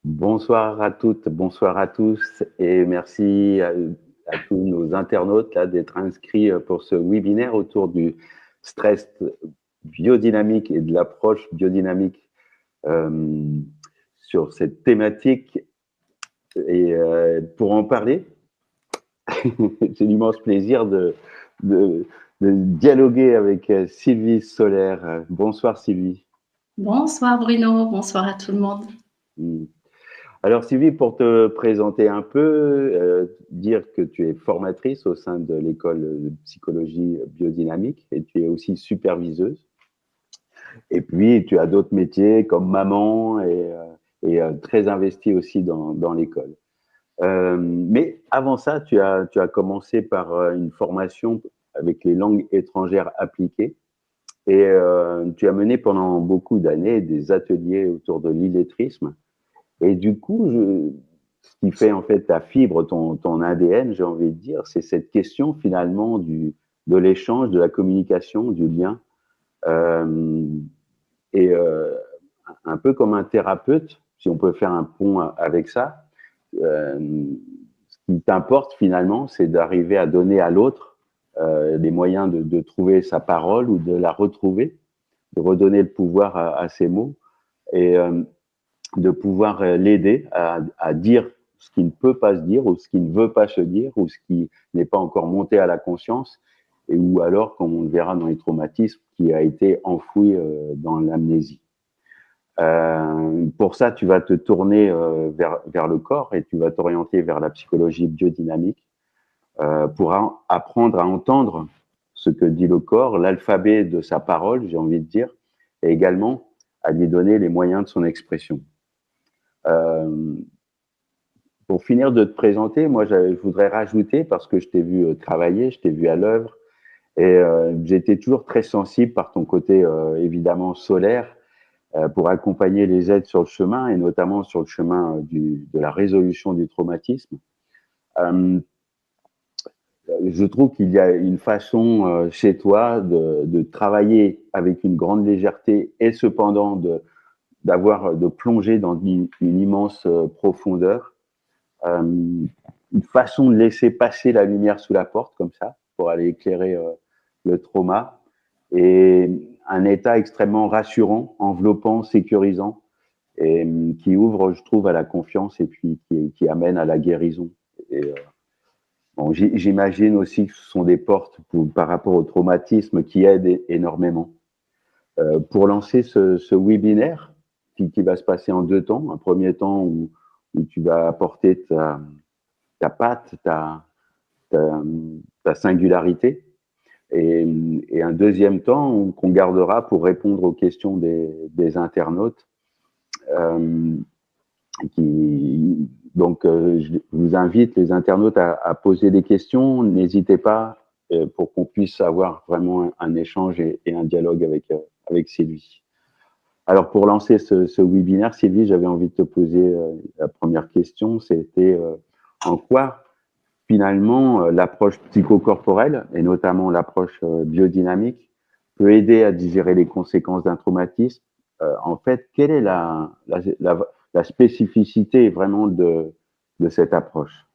Bonsoir à toutes, bonsoir à tous et merci à tous nos internautes là, d'être inscrits pour ce webinaire autour du stress biodynamique et de l'approche biodynamique euh, sur cette thématique. Et pour en parler, j'ai l'immense plaisir de, de dialoguer avec Sylvie Solaire. Bonsoir Sylvie. Bonsoir Bruno, bonsoir à tout le monde. Alors Sylvie, pour te présenter un peu, dire que tu es formatrice au sein de l'école de psychologie biodynamique et tu es aussi superviseuse. Et puis tu as d'autres métiers comme maman et très investie aussi dans l'école. Mais avant ça, tu as commencé par une formation avec les langues étrangères appliquées et tu as mené pendant beaucoup d'années des ateliers autour de l'illettrisme. Et du coup, ce qui fait en fait ta fibre, ton ADN, j'ai envie de dire, c'est cette question finalement de l'échange, de la communication, du lien. Euh, et un peu comme un thérapeute, si on peut faire un pont avec ça, ce qui t'importe finalement, c'est d'arriver à donner à l'autre les moyens de trouver sa parole ou de la retrouver, de redonner le pouvoir à ses mots. Et de pouvoir l'aider à dire ce qui ne peut pas se dire ou ce qui ne veut pas se dire ou ce qui n'est pas encore monté à la conscience et ou alors, comme on le verra dans les traumatismes, qui a été enfoui dans l'amnésie. Pour ça, tu vas te tourner vers le corps et tu vas t'orienter vers la psychologie biodynamique pour apprendre à entendre ce que dit le corps, l'alphabet de sa parole, j'ai envie de dire, et également à lui donner les moyens de son expression. Euh, pour finir de te présenter, moi, je voudrais rajouter, parce que je t'ai vu travailler, je t'ai vu à l'œuvre, et j'ai été toujours très sensible par ton côté, évidemment, solaire, pour accompagner les aides sur le chemin, et notamment sur le chemin de la résolution du traumatisme. Euh, je trouve qu'il y a une façon chez toi de travailler avec une grande légèreté et cependant de plonger dans une immense profondeur. Une façon de laisser passer la lumière sous la porte, comme ça, pour aller éclairer le trauma. Et un état extrêmement rassurant, enveloppant, sécurisant, et qui ouvre, je trouve, à la confiance et puis qui amène à la guérison. Et, bon, j'imagine aussi que ce sont des portes par rapport au traumatisme qui aident énormément. Pour lancer ce webinaire, qui va se passer en deux temps, un premier temps où tu vas apporter ta patte, ta, ta singularité, et un deuxième temps qu'on gardera pour répondre aux questions des internautes. Euh, je vous invite, les internautes, à poser des questions. N'hésitez pas pour qu'on puisse avoir vraiment un échange et un dialogue avec Sylvie. Alors, pour lancer ce webinaire, Sylvie, j'avais envie de te poser la première question. C'était en quoi finalement, l'approche psychocorporelle, et notamment l'approche biodynamique, peut aider à digérer les conséquences d'un traumatisme. En fait, quelle est la spécificité vraiment de cette approche?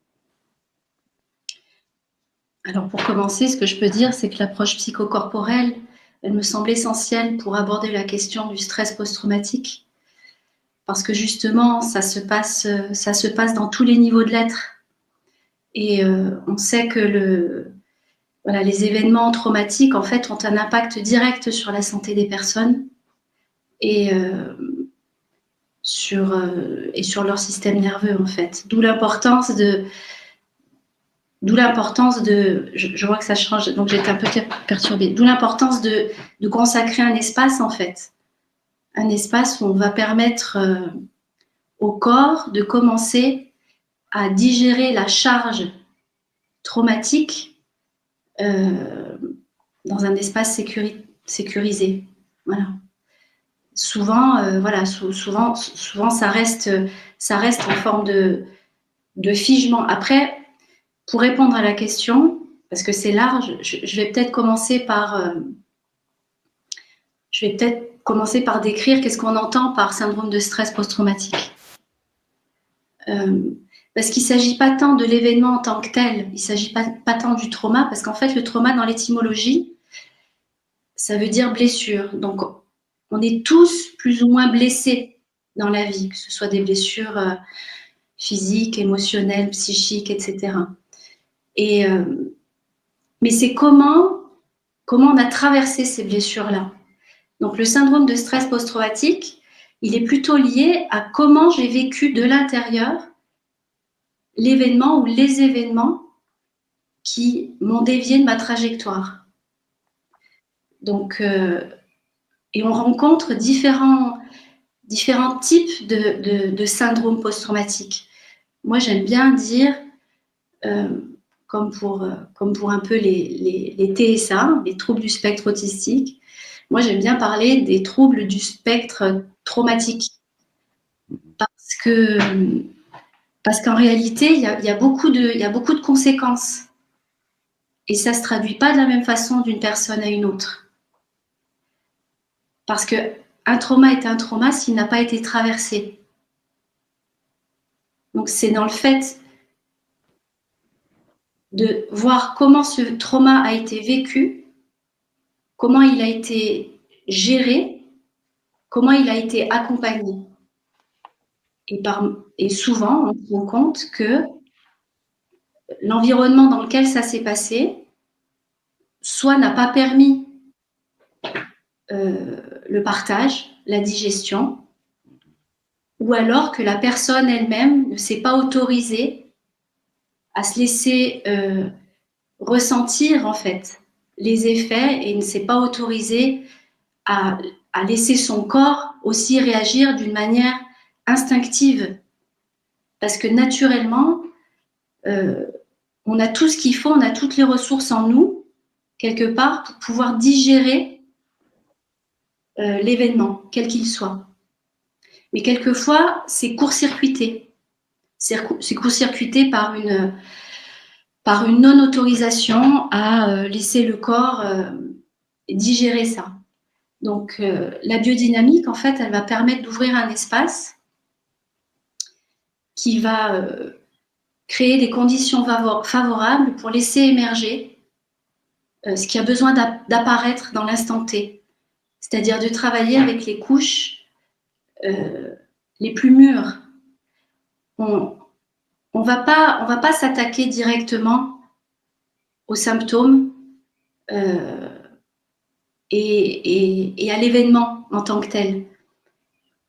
Alors pour commencer, ce que je peux dire, c'est que l'approche psychocorporelle, elle me semble essentielle pour aborder la question du stress post-traumatique, parce que justement, ça se passe dans tous les niveaux de l'être. Et on sait que les événements traumatiques, en fait, ont un impact direct sur la santé des personnes et, sur leur système nerveux, en fait. D'où l'importance je vois que ça change, donc j'étais un peu perturbée. D'où l'importance de consacrer un espace, en fait. Un espace où on va permettre au corps de commencer à digérer la charge traumatique dans un espace sécurisé. Voilà. Souvent, souvent ça reste en forme de figement. Après, pour répondre à la question, parce que c'est large, je vais peut-être commencer par décrire qu'est-ce qu'on entend par syndrome de stress post-traumatique. Parce qu'il ne s'agit pas tant de l'événement en tant que tel, il ne s'agit pas tant du trauma, parce qu'en fait, le trauma, dans l'étymologie, ça veut dire blessure. Donc, on est tous plus ou moins blessés dans la vie, que ce soit des blessures physiques, émotionnelles, psychiques, etc. Mais c'est comment on a traversé ces blessures-là. Donc, le syndrome de stress post-traumatique, il est plutôt lié à comment j'ai vécu de l'intérieur l'événement ou les événements qui m'ont dévié de ma trajectoire. Donc, et on rencontre différents types de syndromes post-traumatiques. Moi, j'aime bien dire, comme pour un peu les TSA, les troubles du spectre autistique, moi, j'aime bien parler des troubles du spectre traumatique. Parce qu'en réalité, il y a beaucoup de conséquences. Et ça ne se traduit pas de la même façon d'une personne à une autre. Parce qu'un trauma est un trauma s'il n'a pas été traversé. Donc c'est dans le fait de voir comment ce trauma a été vécu, comment il a été géré, comment il a été accompagné. Et souvent, on se rend compte que l'environnement dans lequel ça s'est passé, soit n'a pas permis le partage, la digestion, ou alors que la personne elle-même ne s'est pas autorisée à se laisser ressentir en fait les effets et ne s'est pas autorisée à laisser son corps aussi réagir d'une manière instinctive. Parce que naturellement, on a tout ce qu'il faut, on a toutes les ressources en nous, quelque part, pour pouvoir digérer l'événement, quel qu'il soit. Mais quelquefois, c'est court-circuité. C'est court-circuité par une non-autorisation à laisser le corps digérer ça. Donc, la biodynamique, en fait, elle va permettre d'ouvrir un espace qui va créer des conditions favorables pour laisser émerger ce qui a besoin d'apparaître dans l'instant T. C'est-à-dire de travailler avec les couches les plus mûres. On va pas s'attaquer directement aux symptômes et à l'événement en tant que tel.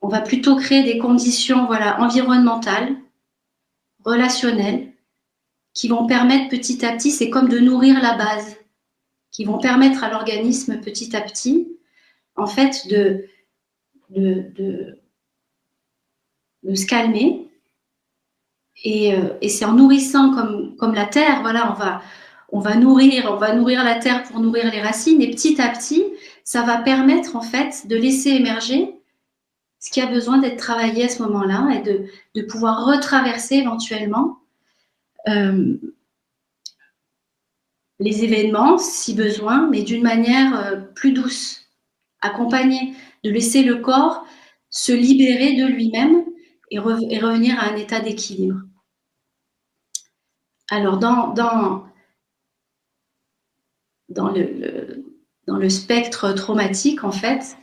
On va plutôt créer des conditions environnementales, relationnelles, qui vont permettre petit à petit, c'est comme de nourrir la base, qui vont permettre à l'organisme petit à petit, en fait, de se calmer. Et c'est en nourrissant comme la terre, on va nourrir la terre pour nourrir les racines, et petit à petit, ça va permettre en fait de laisser émerger ce qui a besoin d'être travaillé à ce moment-là et de pouvoir retraverser éventuellement les événements si besoin, mais d'une manière plus douce, accompagnée, de laisser le corps se libérer de lui-même et revenir à un état d'équilibre. Alors, dans le spectre traumatique, en fait,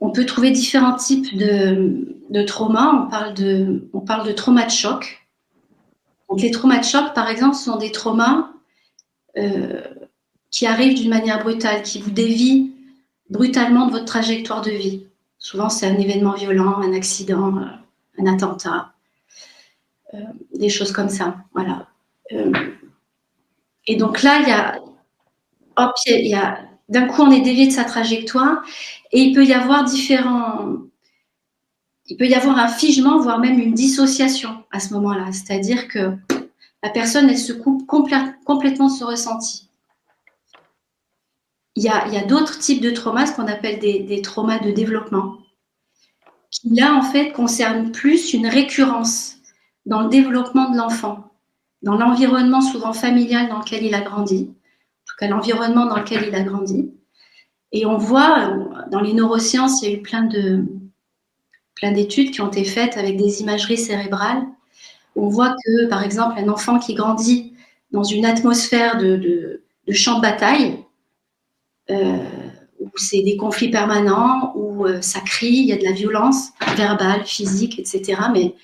on peut trouver différents types de traumas. On parle de traumas de choc. Donc, les traumas de choc, par exemple, sont des traumas qui arrivent d'une manière brutale, qui vous dévient brutalement de votre trajectoire de vie. Souvent, c'est un événement violent, un accident, un attentat, des choses comme ça. Voilà. Et donc là, d'un coup, on est dévié de sa trajectoire et il peut y avoir un figement, voire même une dissociation à ce moment-là. C'est-à-dire que la personne, elle se coupe complètement de ce ressenti. Il y a d'autres types de traumas, ce qu'on appelle des traumas de développement, qui là, en fait, concernent plus une récurrence dans le développement de l'enfant, dans l'environnement souvent familial dans lequel il a grandi, en tout cas l'environnement dans lequel il a grandi. Et on voit, dans les neurosciences, il y a eu plein plein d'études qui ont été faites avec des imageries cérébrales. On voit que, par exemple, un enfant qui grandit dans une atmosphère de champ de bataille, où c'est des conflits permanents, où ça crie, il y a de la violence verbale, physique, etc., mais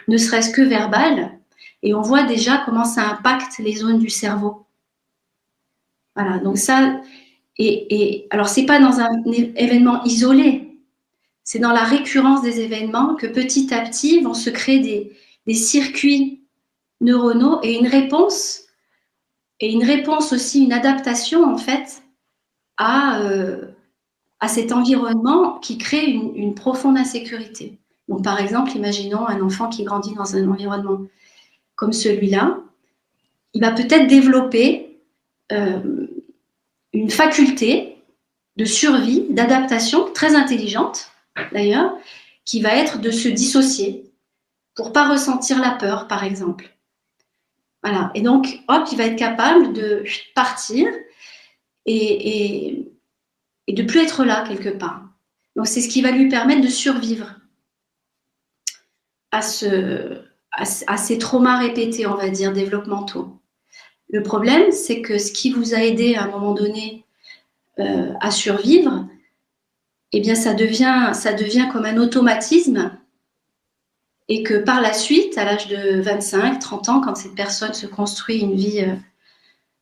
ne serait-ce que verbale, et on voit déjà comment ça impacte les zones du cerveau. Voilà, donc ça, et alors c'est pas dans un événement isolé, c'est dans la récurrence des événements que petit à petit vont se créer des circuits neuronaux et une réponse aussi, une adaptation en fait à cet environnement qui crée une profonde insécurité. Donc par exemple, imaginons un enfant qui grandit dans un environnement comme celui-là, il va peut-être développer une faculté de survie, d'adaptation très intelligente d'ailleurs, qui va être de se dissocier pour pas ressentir la peur, par exemple. Voilà. Et donc, hop, il va être capable de partir et de plus être là quelque part. Donc, c'est ce qui va lui permettre de survivre à ces traumas répétés, on va dire, développementaux. Le problème, c'est que ce qui vous a aidé à un moment donné à survivre, eh bien, ça devient comme un automatisme et que par la suite, à l'âge de 25, 30 ans, quand cette personne se construit une vie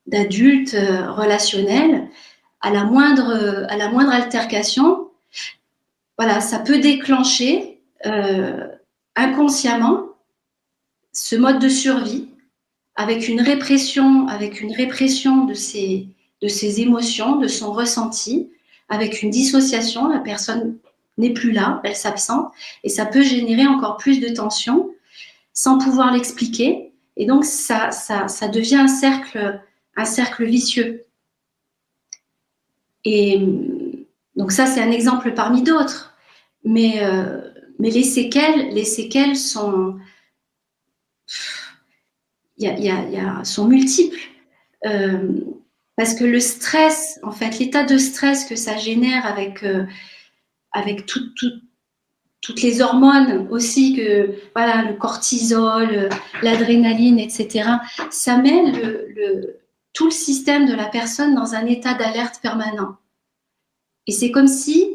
d'adulte relationnelle, à la moindre altercation, voilà, ça peut déclencher inconsciemment ce mode de survie avec une répression de ses émotions, de son ressenti, avec une dissociation, la personne n'est plus là, elle s'absente, et ça peut générer encore plus de tension sans pouvoir l'expliquer, et donc ça devient un cercle vicieux. Et donc ça, c'est un exemple parmi d'autres, mais les séquelles sont sont multiples. Parce que le stress, en fait, l'état de stress que ça génère avec toutes les hormones aussi, que voilà, le cortisol, l'adrénaline, etc., ça met tout le système de la personne dans un état d'alerte permanent. Et c'est comme si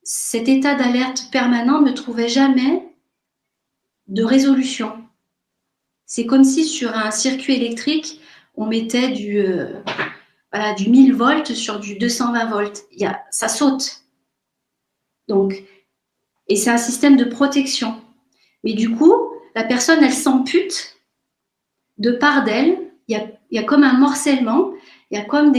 cet état d'alerte permanent ne trouvait jamais de résolution. C'est comme si sur un circuit électrique, on mettait du 1000 volts sur du 220 volts. Ça saute. Donc, et c'est un système de protection. Mais du coup, la personne, elle s'ampute de part d'elle. Il y a comme un morcellement. Il y a comme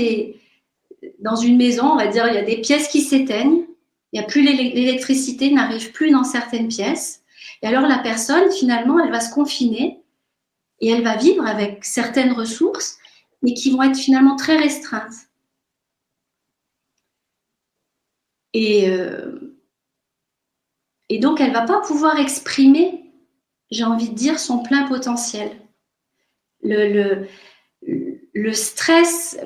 dans une maison, on va dire, il y a des pièces qui s'éteignent. Il n'y a plus l'électricité, n'arrive plus dans certaines pièces. Et alors la personne, finalement, elle va se confiner et elle va vivre avec certaines ressources, mais qui vont être finalement très restreintes. Et donc, elle ne va pas pouvoir exprimer, j'ai envie de dire, son plein potentiel. Le stress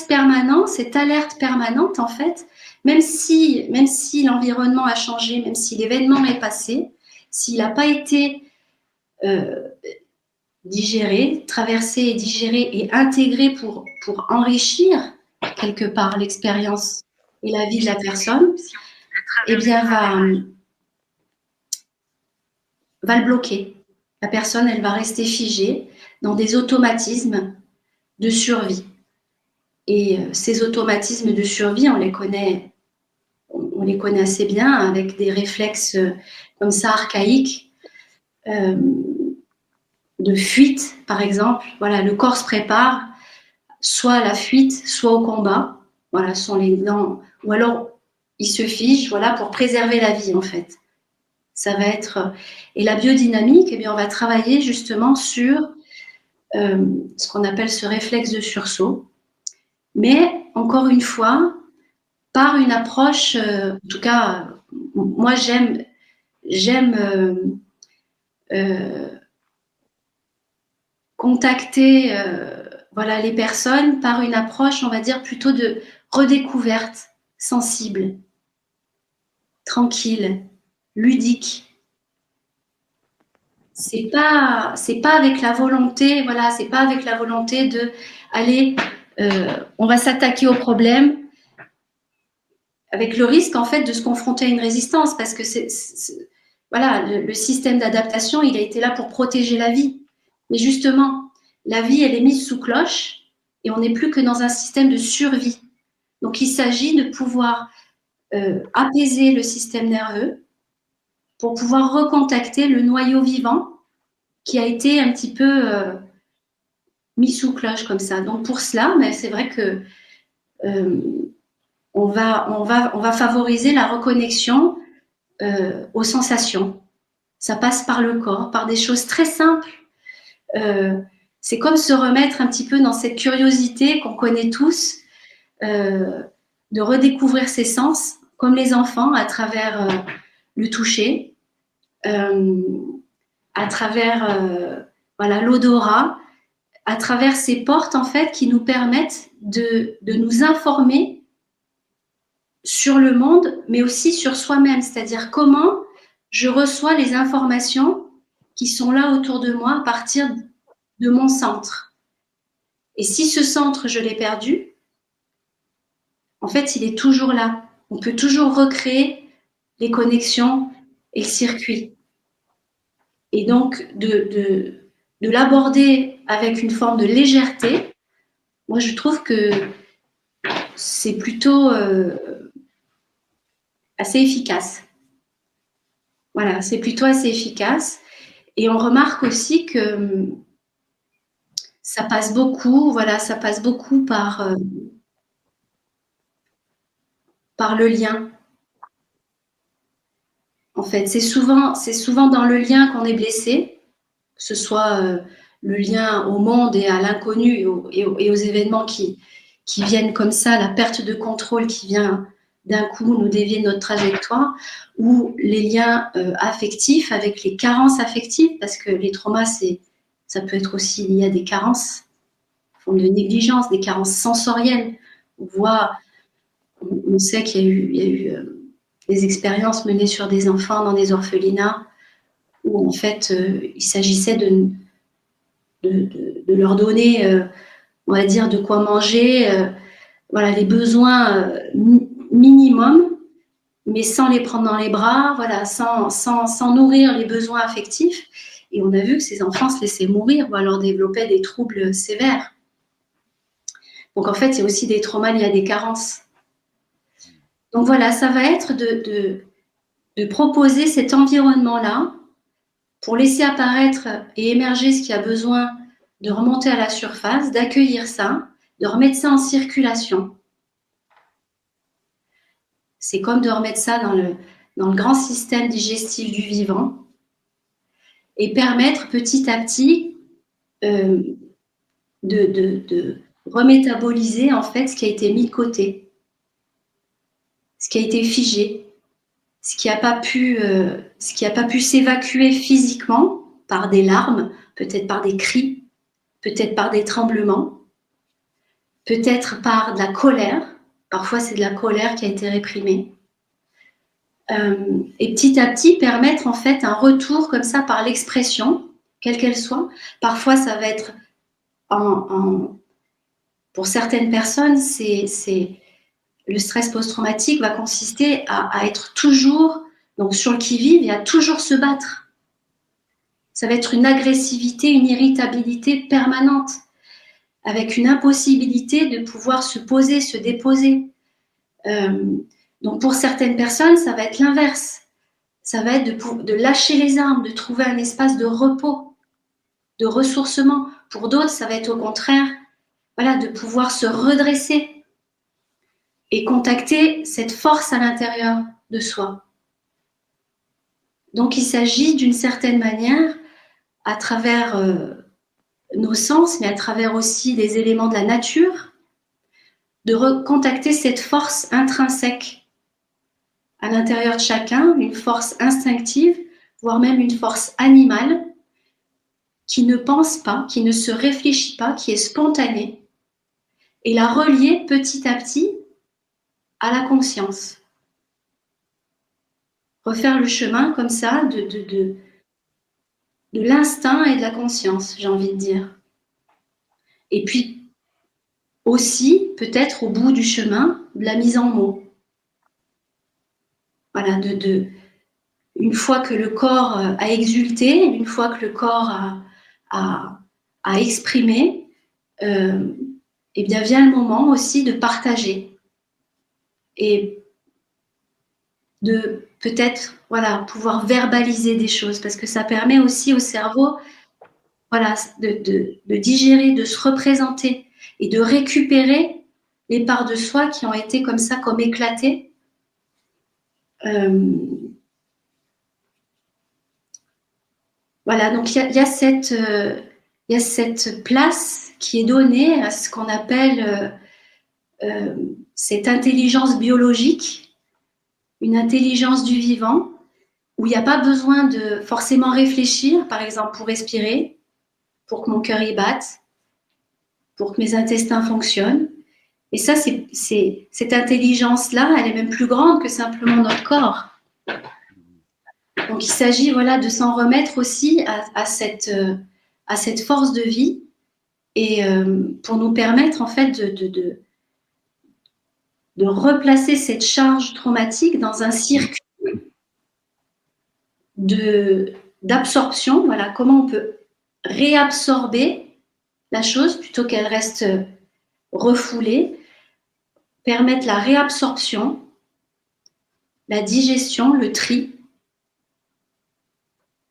permanent, cette alerte permanente, en fait, même si l'environnement a changé, même si l'événement est passé, s'il n'a pas été digéré, traversé et digéré et intégré pour enrichir quelque part l'expérience et la vie de la personne, eh bien, va le bloquer. La personne, elle va rester figée dans des automatismes de survie. Et ces automatismes de survie, on les connaît assez bien, avec des réflexes comme ça archaïques, de fuite, par exemple. Voilà, le corps se prépare soit à la fuite, soit au combat. Voilà, sont les dents. Ou alors, il se fige, voilà, pour préserver la vie, en fait. Ça va être... Et la biodynamique, eh bien, on va travailler justement sur ce qu'on appelle ce réflexe de sursaut. Mais, encore une fois, par une approche, en tout cas, moi, j'aime contacter voilà, les personnes par une approche, on va dire, plutôt de redécouverte, sensible, tranquille, ludique. C'est pas avec la volonté, voilà, c'est pas avec la volonté de aller, on va s'attaquer au problème, avec le risque en fait de se confronter à une résistance, parce que voilà, le système d'adaptation, il a été là pour protéger la vie. Mais justement, la vie, elle est mise sous cloche et on n'est plus que dans un système de survie. Donc, il s'agit de pouvoir apaiser le système nerveux pour pouvoir recontacter le noyau vivant qui a été un petit peu mis sous cloche comme ça. Donc, pour cela, mais c'est vrai que on va favoriser la reconnexion aux sensations. Ça passe par le corps, par des choses très simples. C'est comme se remettre un petit peu dans cette curiosité qu'on connaît tous, de redécouvrir ses sens, comme les enfants, à travers le toucher, à travers voilà, l'odorat, à travers ces portes en fait qui nous permettent de nous informer sur le monde, mais aussi sur soi-même, c'est-à-dire comment je reçois les informations qui sont là autour de moi à partir de mon centre. Et si ce centre, je l'ai perdu, en fait, il est toujours là. On peut toujours recréer les connexions et le circuit. Et donc, de l'aborder avec une forme de légèreté, moi, je trouve que c'est plutôt assez efficace. Voilà, c'est plutôt assez efficace. Et on remarque aussi que ça passe beaucoup, voilà, ça passe beaucoup par le lien. En fait, c'est souvent dans le lien qu'on est blessé, que ce soit le lien au monde et à l'inconnu et aux événements qui viennent comme ça, la perte de contrôle qui vient d'un coup nous dévier de notre trajectoire, ou les liens affectifs avec les carences affectives, parce que les traumas, ça peut être aussi lié à des carences, forme de négligence, des carences sensorielles. On sait qu'il y a eu des expériences menées sur des enfants dans des orphelinats où en fait il s'agissait de leur donner, on va dire, de quoi manger, voilà, les besoins minimums, mais sans les prendre dans les bras, voilà, sans nourrir les besoins affectifs. Et on a vu que ces enfants se laissaient mourir ou alors développaient des troubles sévères. Donc en fait, il y a aussi des traumas liés à des carences. Donc voilà, ça va être de proposer cet environnement-là pour laisser apparaître et émerger ce qui a besoin de remonter à la surface, d'accueillir ça, de remettre ça en circulation. C'est comme de remettre ça dans le grand système digestif du vivant et permettre petit à petit de remétaboliser en fait ce qui a été mis de côté, ce qui a été figé, ce qui n'a pas pu s'évacuer physiquement par des larmes, peut-être par des cris, peut-être par des tremblements, peut-être par de la colère. Parfois, c'est de la colère qui a été réprimée. Et petit à petit, permettre en fait un retour comme ça par l'expression, quelle qu'elle soit. Parfois, ça va être pour certaines personnes, le stress post-traumatique va consister à être toujours donc sur le qui-vive et à toujours se battre. Ça va être une agressivité, une irritabilité permanente, avec une impossibilité de pouvoir se poser, se déposer. Donc pour certaines personnes, ça va être l'inverse. Ça va être de lâcher les armes, de trouver un espace de repos, de ressourcement. Pour d'autres, ça va être au contraire, voilà, de pouvoir se redresser et contacter cette force à l'intérieur de soi. Donc il s'agit d'une certaine manière, à travers nos sens, mais à travers aussi les éléments de la nature, de recontacter cette force intrinsèque à l'intérieur de chacun, une force instinctive, voire même une force animale, qui ne pense pas, qui ne se réfléchit pas, qui est spontanée, et la relier petit à petit à la conscience. refaire le chemin comme ça de l'instinct et de la conscience, j'ai envie de dire. Et puis aussi, peut-être au bout du chemin, de la mise en mots. Voilà, une fois que le corps a exulté, une fois que le corps a exprimé, et bien vient le moment aussi de partager et de peut-être pouvoir verbaliser des choses, parce que ça permet aussi au cerveau de digérer, de se représenter et de récupérer les parts de soi qui ont été comme ça, comme éclatées. Voilà, donc il y a cette place qui est donnée à ce qu'on appelle cette intelligence biologique, une intelligence du vivant, où il n'y a pas besoin de forcément réfléchir, par exemple pour respirer, pour que mon cœur y batte, pour que mes intestins fonctionnent. Et ça, cette intelligence-là, elle est même plus grande que simplement notre corps. Donc il s'agit de s'en remettre aussi à cette force de vie et pour nous permettre en fait de replacer cette charge traumatique dans un circuit d'absorption. Voilà, comment on peut réabsorber la chose plutôt qu'elle reste refoulée, permettre la réabsorption, la digestion, le tri,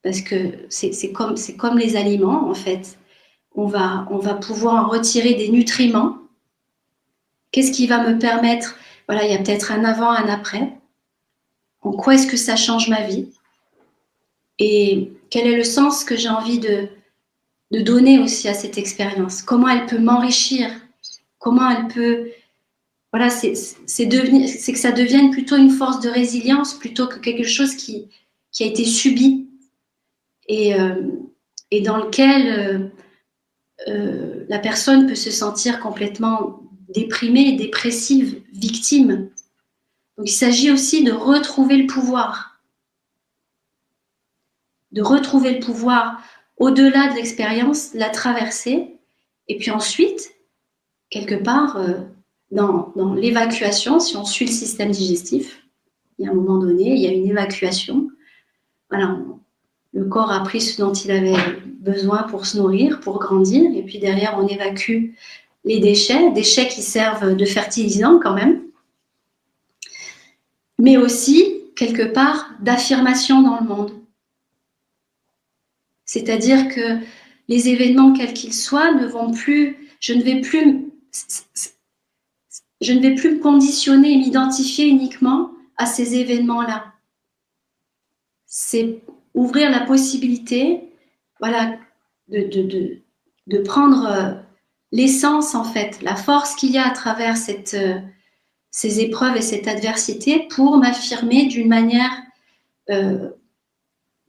parce que c'est comme les aliments en fait. On va pouvoir en retirer des nutriments. Qu'est-ce qui va me permettre, il y a peut-être un avant, un après. En quoi est-ce que ça change ma vie? Et quel est le sens que j'ai envie de donner aussi à cette expérience? Comment elle peut m'enrichir? Comment elle peut... c'est que ça devienne plutôt une force de résilience plutôt que quelque chose qui a été subi et dans lequel la personne peut se sentir complètement déprimée, dépressive, victime. Donc il s'agit aussi de retrouver le pouvoir. De retrouver le pouvoir au-delà de l'expérience, la traverser, et puis ensuite, quelque part, dans l'évacuation, si on suit le système digestif, il y a un moment donné, il y a une évacuation. Voilà, le corps a pris ce dont il avait besoin pour se nourrir, pour grandir, et puis derrière, on évacue les déchets qui servent de fertilisant quand même, mais aussi, quelque part, d'affirmation dans le monde. C'est-à-dire que les événements, quels qu'ils soient, ne vont plus, je ne vais plus me conditionner et m'identifier uniquement à ces événements-là. C'est ouvrir la possibilité, de prendre l'essence, en fait, la force qu'il y a à travers ces épreuves et cette adversité pour m'affirmer d'une manière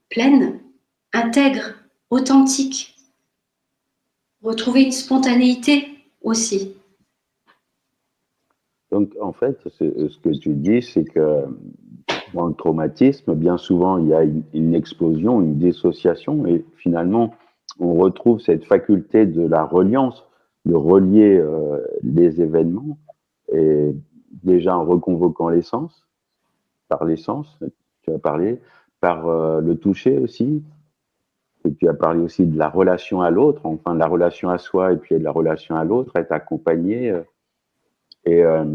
pleine, intègre, authentique. Retrouver une spontanéité aussi. Donc, en fait, ce que tu dis, c'est que dans le traumatisme, bien souvent, il y a une explosion, une dissociation, et finalement, on retrouve cette faculté de la reliance, de relier les événements, et déjà en reconvoquant l'essence, par l'essence, tu as parlé, par le toucher aussi, et tu as parlé aussi de la relation à l'autre, enfin de la relation à soi et puis de la relation à l'autre, être accompagné, et, euh,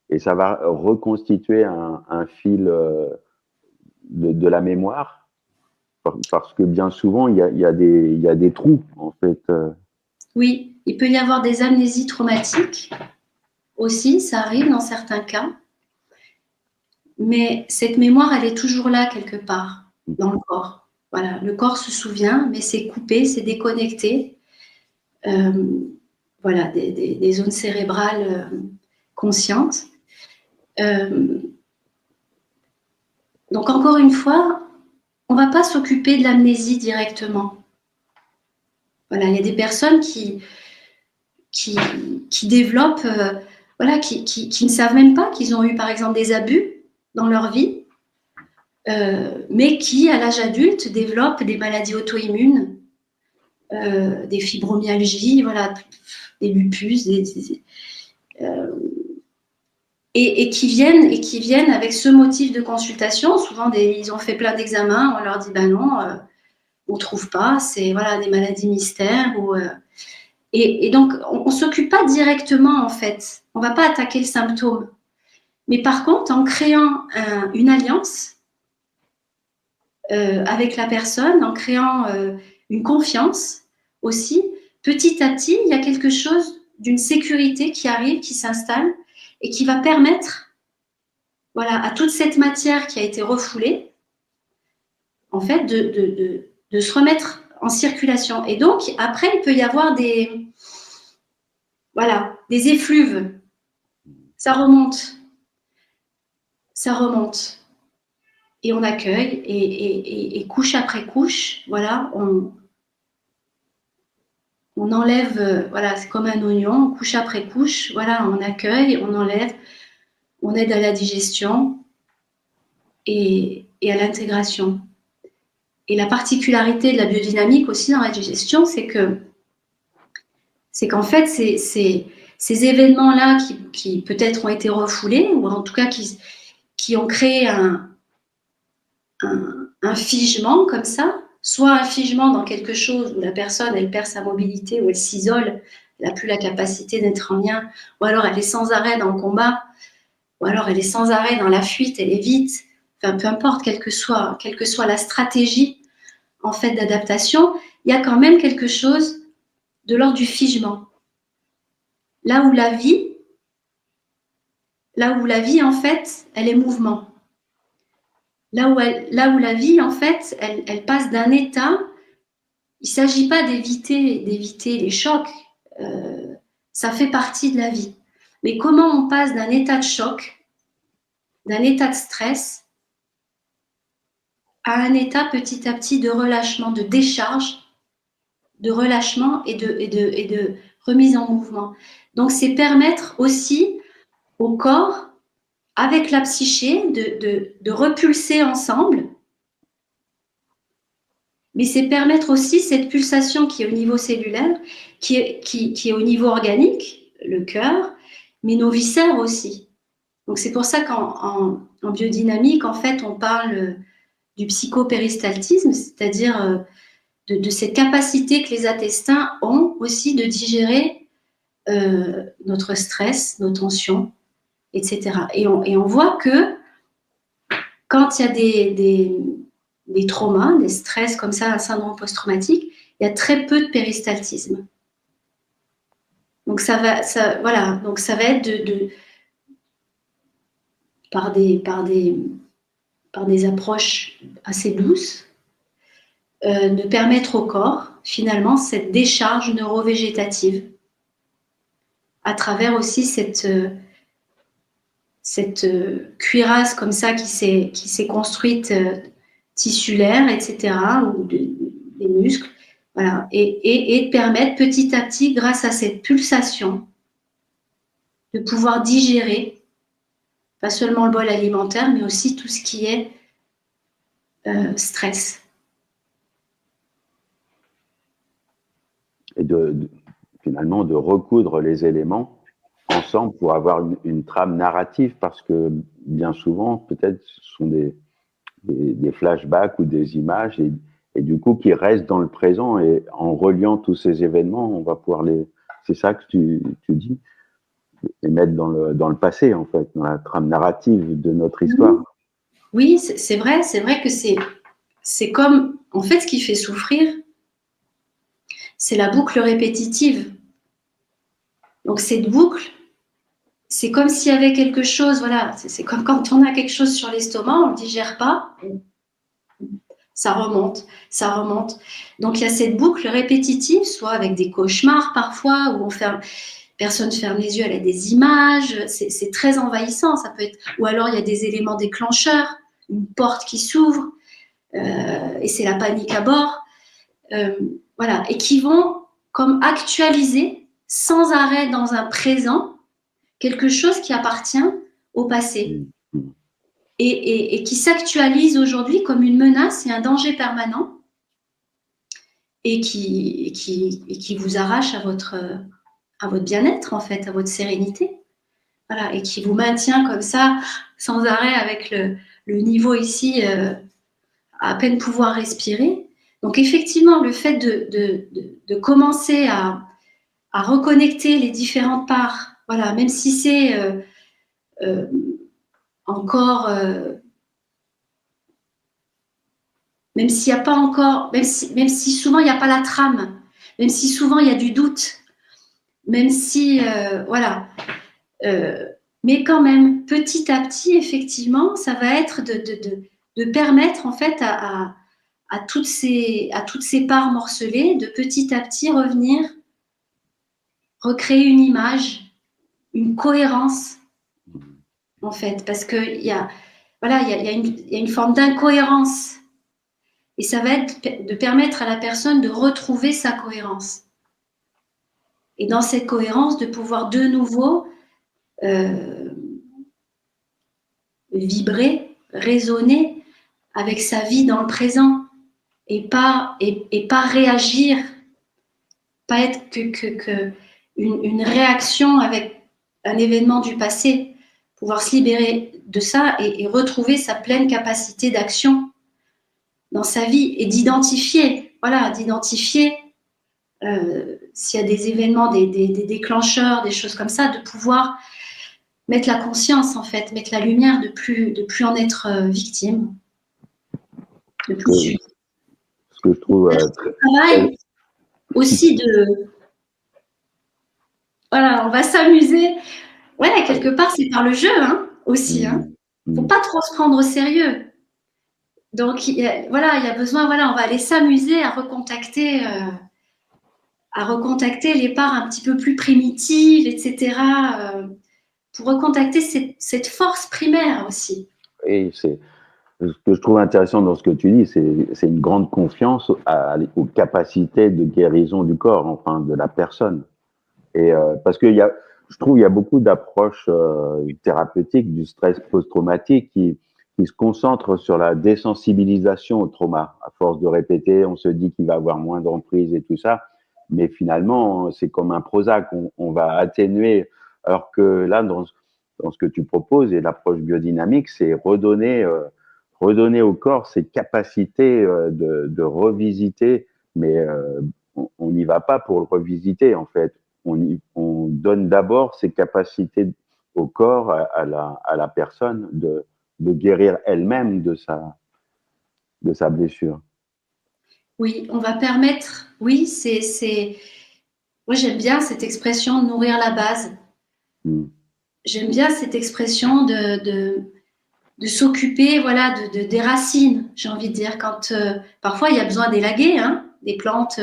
et ça va reconstituer un fil de la mémoire, parce que bien souvent, il y a des trous, en fait. Oui, il peut y avoir des amnésies traumatiques aussi, ça arrive dans certains cas. Mais cette mémoire, elle est toujours là quelque part, dans le corps. Voilà, le corps se souvient, mais c'est coupé, c'est déconnecté. Des zones cérébrales conscientes. Donc encore une fois, on ne va pas s'occuper de l'amnésie directement. Voilà, il y a des personnes qui développent, qui ne savent même pas qu'ils ont eu par exemple des abus dans leur vie. mais qui, à l'âge adulte, développent des maladies auto-immunes, des fibromyalgies, voilà, des lupus, et qui viennent avec ce motif de consultation. Souvent, ils ont fait plein d'examens, on leur dit ben non, on ne trouve pas, c'est voilà, des maladies mystères. Et donc, on ne s'occupe pas directement, en fait. On ne va pas attaquer le symptôme. Mais par contre, en créant une alliance avec la personne, en créant une confiance aussi, petit à petit, il y a quelque chose d'une sécurité qui arrive, qui s'installe et qui va permettre, voilà, à toute cette matière qui a été refoulée, en fait, de se remettre en circulation. Et donc, après, il peut y avoir des effluves. Ça remonte. Ça remonte. Et on accueille, et couche après couche, voilà, on enlève, voilà, c'est comme un oignon, couche après couche, voilà, on accueille, on enlève, on aide à la digestion et à l'intégration. Et la particularité de la biodynamique aussi dans la digestion, c'est qu'en fait, ces événements-là qui peut-être ont été refoulés, ou en tout cas qui ont créé un figement comme ça, soit un figement dans quelque chose où la personne, elle perd sa mobilité, où elle s'isole, elle n'a plus la capacité d'être en lien, ou alors elle est sans arrêt dans le combat, ou alors elle est sans arrêt dans la fuite, elle évite, enfin peu importe, quelle que soit la stratégie en fait d'adaptation, il y a quand même quelque chose de l'ordre du figement. Là où la vie, en fait, elle est mouvement. Là où la vie, en fait, elle passe d'un état. Il ne s'agit pas d'éviter les chocs. Ça fait partie de la vie. Mais comment on passe d'un état de choc, d'un état de stress, à un état petit à petit de relâchement, de décharge, de relâchement et de remise en mouvement. Donc, c'est permettre aussi au corps, avec la psyché, de repulser ensemble. Mais c'est permettre aussi cette pulsation qui est au niveau cellulaire, qui est au niveau organique, le cœur, mais nos viscères aussi. Donc c'est pour ça qu'en biodynamique, en fait, on parle du psychopéristaltisme, c'est-à-dire de cette capacité que les intestins ont aussi de digérer notre stress, nos tensions, etc. Et on voit que quand il y a des traumas, des stress comme ça, un syndrome post-traumatique, il y a très peu de péristaltisme. Donc ça va être par des approches assez douces, de permettre au corps finalement cette décharge neurovégétative à travers aussi cette cuirasse comme ça qui s'est construite tissulaire, etc., ou des muscles, voilà, et de permettre petit à petit, grâce à cette pulsation, de pouvoir digérer, pas seulement le bol alimentaire, mais aussi tout ce qui est stress. Et finalement, de recoudre les éléments ensemble pour avoir une trame narrative, parce que bien souvent, peut-être, ce sont des flashbacks ou des images, et du coup, qui restent dans le présent, et en reliant tous ces événements, on va pouvoir c'est ça que tu dis, les mettre dans le passé, en fait, dans la trame narrative de notre histoire. Oui, c'est vrai que c'est comme, en fait, ce qui fait souffrir, c'est la boucle répétitive. Donc cette boucle, c'est comme s'il y avait quelque chose, voilà, c'est comme quand on a quelque chose sur l'estomac, on ne le digère pas, ça remonte. Donc il y a cette boucle répétitive, soit avec des cauchemars parfois, où personne ferme les yeux, elle a des images, c'est très envahissant, ça peut être, ou alors il y a des éléments déclencheurs, une porte qui s'ouvre, et c'est la panique à bord, voilà, et qui vont comme actualiser sans arrêt dans un présent quelque chose qui appartient au passé. et qui s'actualise aujourd'hui comme une menace et un danger permanent et qui vous arrache à votre bien-être, en fait, à votre sérénité. Voilà, et qui vous maintient comme ça, sans arrêt, avec le niveau ici, à peine pouvoir respirer. Donc, effectivement, le fait de commencer à reconnecter les différentes parts, voilà, même si c'est encore, même s'il n'y a pas encore, même si souvent il n'y a pas la trame, même si souvent il y a du doute, même si, voilà, mais quand même, petit à petit, effectivement, ça va être de permettre en fait à toutes ces parts morcelées de petit à petit revenir, recréer une image, une cohérence, en fait, parce qu'il y a, voilà, il y a une forme d'incohérence. Et ça va être de permettre à la personne de retrouver sa cohérence. Et dans cette cohérence, de pouvoir de nouveau vibrer, résonner avec sa vie dans le présent et pas réagir, pas être que une réaction avec un événement du passé, pouvoir se libérer de ça et retrouver sa pleine capacité d'action dans sa vie et d'identifier, voilà, d'identifier s'il y a des événements, des déclencheurs, des choses comme ça, de pouvoir mettre la conscience, en fait, mettre la lumière, de plus en être victime. De plus subir. Ce que je trouve travail aussi de... Voilà, on va s'amuser. Ouais, quelque part, c'est par le jeu, hein, aussi. Hein. Faut pas trop se prendre au sérieux. Donc, voilà, il y a besoin, voilà, on va aller s'amuser à recontacter les parts un petit peu plus primitives, etc., pour recontacter cette force primaire aussi. Et c'est ce que je trouve intéressant dans ce que tu dis, c'est une grande confiance aux capacités de guérison du corps, enfin de la personne. Et parce que je trouve il y a beaucoup d'approches thérapeutiques du stress post-traumatique qui se concentrent sur la désensibilisation au trauma. À force de répéter, on se dit qu'il va avoir moins d'emprise et tout ça, mais finalement c'est comme un Prozac, on va atténuer. Alors que là, dans ce que tu proposes et l'approche biodynamique, c'est redonner au corps ses capacités de revisiter, mais on n'y va pas pour le revisiter en fait. On donne d'abord ses capacités au corps, à la personne, de guérir elle-même de sa blessure. Oui, on va permettre, oui, moi j'aime bien cette expression de nourrir la base. J'aime bien cette expression de s'occuper, voilà, des racines, j'ai envie de dire, quand parfois il y a besoin d'élaguer, hein, des plantes,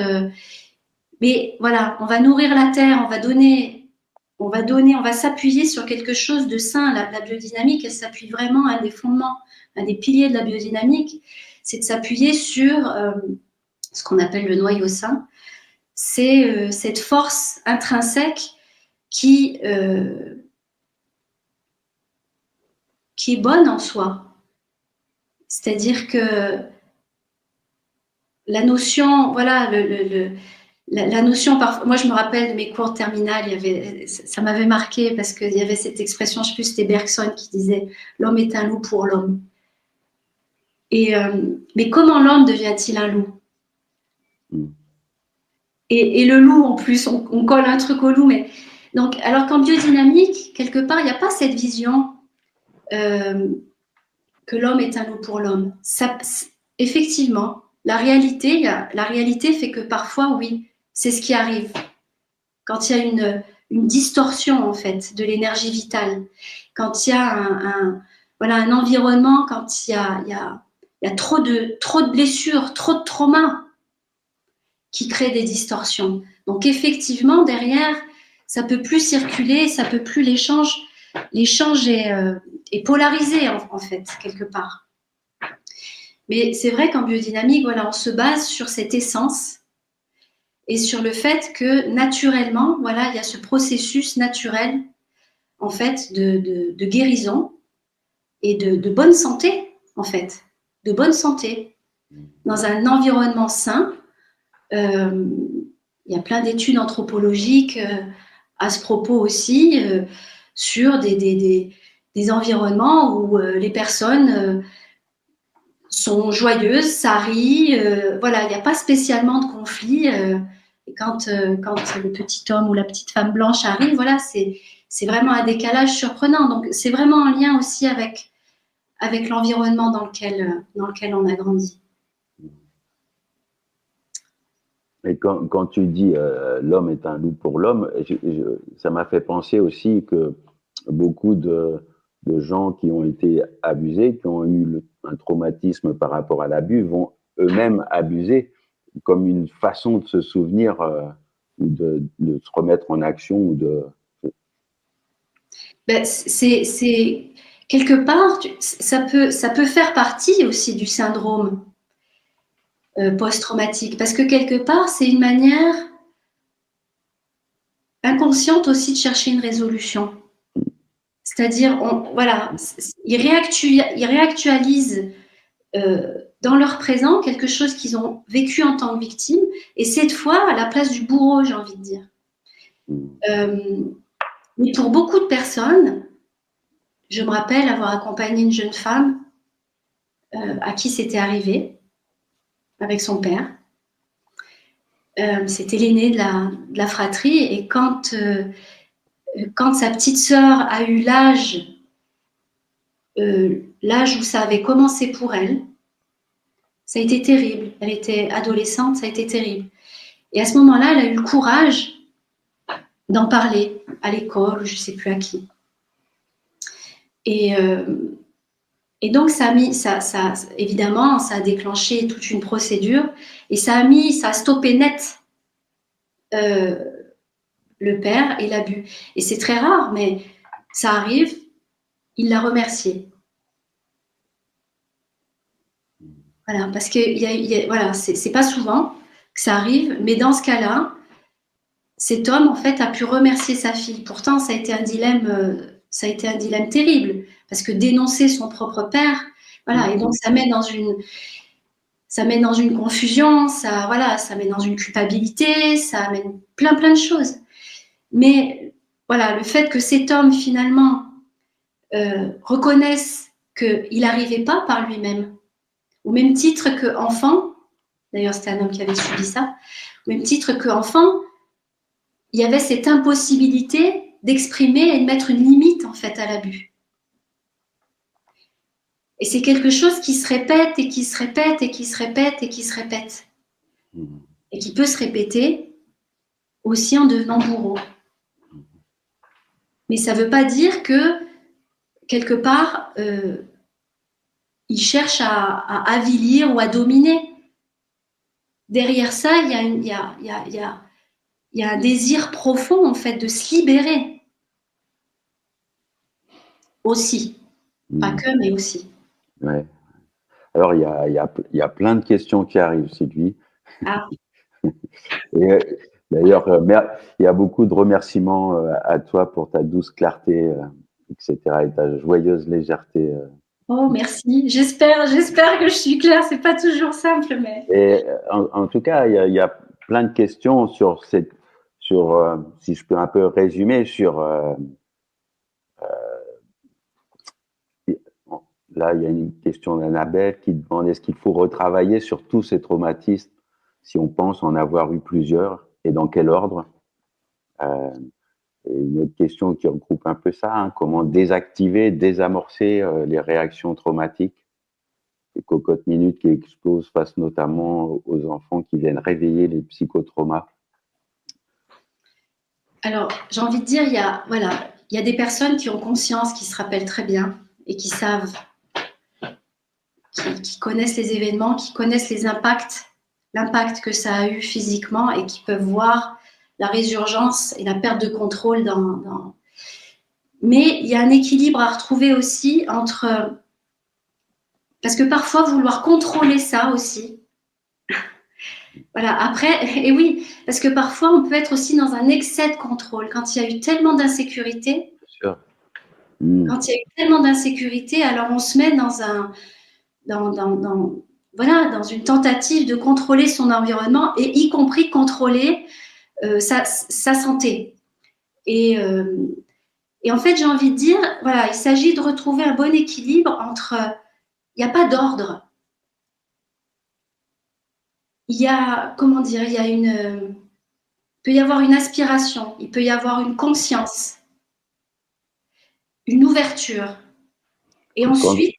mais voilà, on va nourrir la terre, on va s'appuyer sur quelque chose de sain. La biodynamique, elle s'appuie vraiment à un des fondements, un des piliers de la biodynamique, c'est de s'appuyer sur ce qu'on appelle le noyau sain. C'est cette force intrinsèque qui est bonne en soi. C'est-à-dire que la notion, voilà, la notion, moi je me rappelle de mes cours de terminale, ça m'avait marqué parce qu'il y avait cette expression, je ne sais plus, c'était Bergson qui disait « l'homme est un loup pour l'homme ». Mais comment l'homme devient-il un loup ? Et le loup, en plus, on colle un truc au loup. Mais... Donc, alors qu'en biodynamique, quelque part, il n'y a pas cette vision que l'homme est un loup pour l'homme. Effectivement, la réalité fait que parfois, oui, c'est ce qui arrive. Quand il y a une distorsion, en fait, de l'énergie vitale, quand il y a un environnement, quand il y a trop de blessures, trop de traumas qui créent des distorsions. Donc, effectivement, derrière, ça ne peut plus circuler, ça ne peut plus l'échange. L'échange est polarisé, en fait, quelque part. Mais c'est vrai qu'en biodynamique, voilà, on se base sur cette essence et sur le fait que naturellement, voilà, il y a ce processus naturel, en fait, de guérison et de bonne santé, en fait, de bonne santé, dans un environnement sain. Il y a plein d'études anthropologiques à ce propos aussi, sur des environnements où les personnes sont joyeuses, ça rit, voilà, il n'y a pas spécialement de conflit. Et quand le petit homme ou la petite femme blanche arrive, voilà, c'est vraiment un décalage surprenant. Donc, c'est vraiment en lien aussi avec l'environnement dans lequel on a grandi. Et quand tu dis l'homme est un loup pour l'homme, ça m'a fait penser aussi que beaucoup de gens qui ont été abusés, qui ont eu un traumatisme par rapport à l'abus, vont eux-mêmes abuser comme une façon de se souvenir ou de se remettre en action. Ben, c'est quelque part, ça peut faire partie aussi du syndrome post-traumatique, parce que quelque part, c'est une manière inconsciente aussi de chercher une résolution. C'est-à-dire, voilà, ils réactualisent dans leur présent quelque chose qu'ils ont vécu en tant que victime, et cette fois à la place du bourreau, j'ai envie de dire. Mais pour beaucoup de personnes, je me rappelle avoir accompagné une jeune femme à qui c'était arrivé avec son père. C'était l'aîné de la fratrie, et quand sa petite sœur a eu l'âge où ça avait commencé pour elle, ça a été terrible. Elle était adolescente, ça a été terrible. Et à ce moment-là, elle a eu le courage d'en parler à l'école, je ne sais plus à qui. Et donc, évidemment, ça a déclenché toute une procédure, et ça a stoppé net le père et l'abus. Et c'est très rare, mais ça arrive. Il l'a remercié. Voilà, parce que voilà, c'est pas souvent que ça arrive, mais dans ce cas-là, cet homme, en fait, a pu remercier sa fille. Pourtant, ça a été un dilemme terrible, parce que dénoncer son propre père, voilà, et donc ça met dans une confusion, ça met dans une culpabilité, ça amène plein de choses. Mais voilà, le fait que cet homme finalement reconnaisse qu'il n'arrivait pas par lui-même, au même titre qu'enfant, d'ailleurs c'était un homme qui avait subi ça, au même titre qu'enfant, il y avait cette impossibilité d'exprimer et de mettre une limite en fait à l'abus. Et c'est quelque chose qui se répète et qui se répète et qui se répète et qui se répète. Et qui peut se répéter aussi en devenant bourreau. Mais ça ne veut pas dire que, quelque part, il cherche à avilir ou à dominer. Derrière ça, il y a un désir profond, en fait, de se libérer. Aussi. Pas que, mais aussi. Ouais. Alors, il y a plein de questions qui arrivent, Sylvie. Ah. Et d'ailleurs, il y a beaucoup de remerciements à toi pour ta douce clarté, etc., et ta joyeuse légèreté. Oh, merci. J'espère que je suis claire. C'est pas toujours simple, mais. Et en tout cas, il y a plein de questions sur si je peux un peu résumer, là, il y a une question d'Annabelle qui demande est-ce qu'il faut retravailler sur tous ces traumatismes si on pense en avoir eu plusieurs, et dans quel ordre? Et une autre question qui regroupe un peu ça, hein, comment désactiver, désamorcer les réactions traumatiques, les cocottes minutes qui explosent face notamment aux enfants qui viennent réveiller les psychotraumas. Alors, j'ai envie de dire, il y a des personnes qui ont conscience, qui se rappellent très bien et qui savent, qui connaissent les événements, qui connaissent l'impact que ça a eu physiquement, et qui peuvent voir la résurgence et la perte de contrôle Mais il y a un équilibre à retrouver aussi entre... Parce que parfois, vouloir contrôler ça aussi... Voilà, après, et oui, parce que parfois, on peut être aussi dans un excès de contrôle quand il y a eu tellement d'insécurité. Bien sûr. Quand il y a eu tellement d'insécurité, alors on se met dans une tentative de contrôler son environnement et y compris contrôler sa santé. Et en fait, j'ai envie de dire, voilà, il s'agit de retrouver un bon équilibre entre, il n'y a pas d'ordre. Il y a, comment dire, il peut y avoir une aspiration, il peut y avoir une conscience, une ouverture. Et ensuite,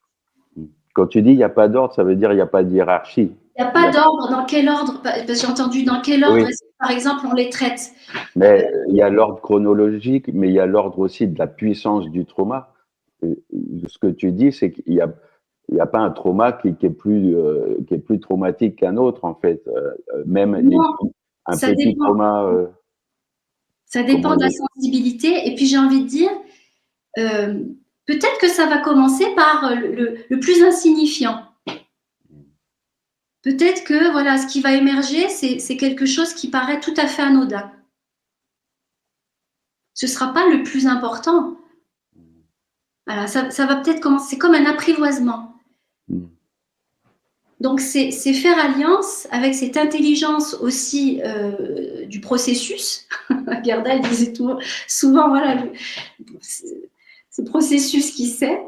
Quand tu dis il n'y a pas d'ordre, ça veut dire il n'y a pas de hiérarchie. il n'y a pas d'ordre. Dans quel ordre? Parce que j'ai entendu dans quel ordre, Oui, par exemple, on les traite. mais il y a l'ordre chronologique, mais il y a l'ordre aussi de la puissance du trauma. Ce que tu dis, c'est qu'il y a pas un trauma qui est plus traumatique qu'un autre, en fait. Même Non, un ça petit dépend. trauma, Ça comment dépend de la dire, sensibilité. Et puis, j'ai envie de dire, euh, peut-être que ça va commencer par le plus insignifiant. Peut-être que voilà, ce qui va émerger, c'est quelque chose qui paraît tout à fait anodin. Ce ne sera pas le plus important. Voilà, ça va peut-être commencer, c'est comme un apprivoisement. Donc, c'est faire alliance avec cette intelligence aussi du processus. Gerdau disait souvent, voilà, ce processus qui sait.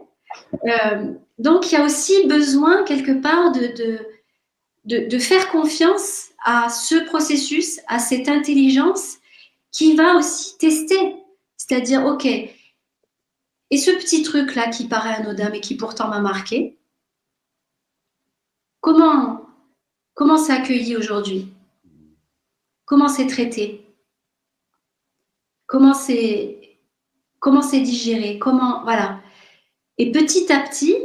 Donc, il y a aussi besoin, quelque part, de faire confiance à ce processus, à cette intelligence qui va aussi tester. C'est-à-dire, OK, et ce petit truc-là qui paraît anodin, mais qui pourtant m'a marqué, comment c'est accueilli aujourd'hui? Comment c'est traité? Comment c'est digéré? Voilà. Et petit à petit,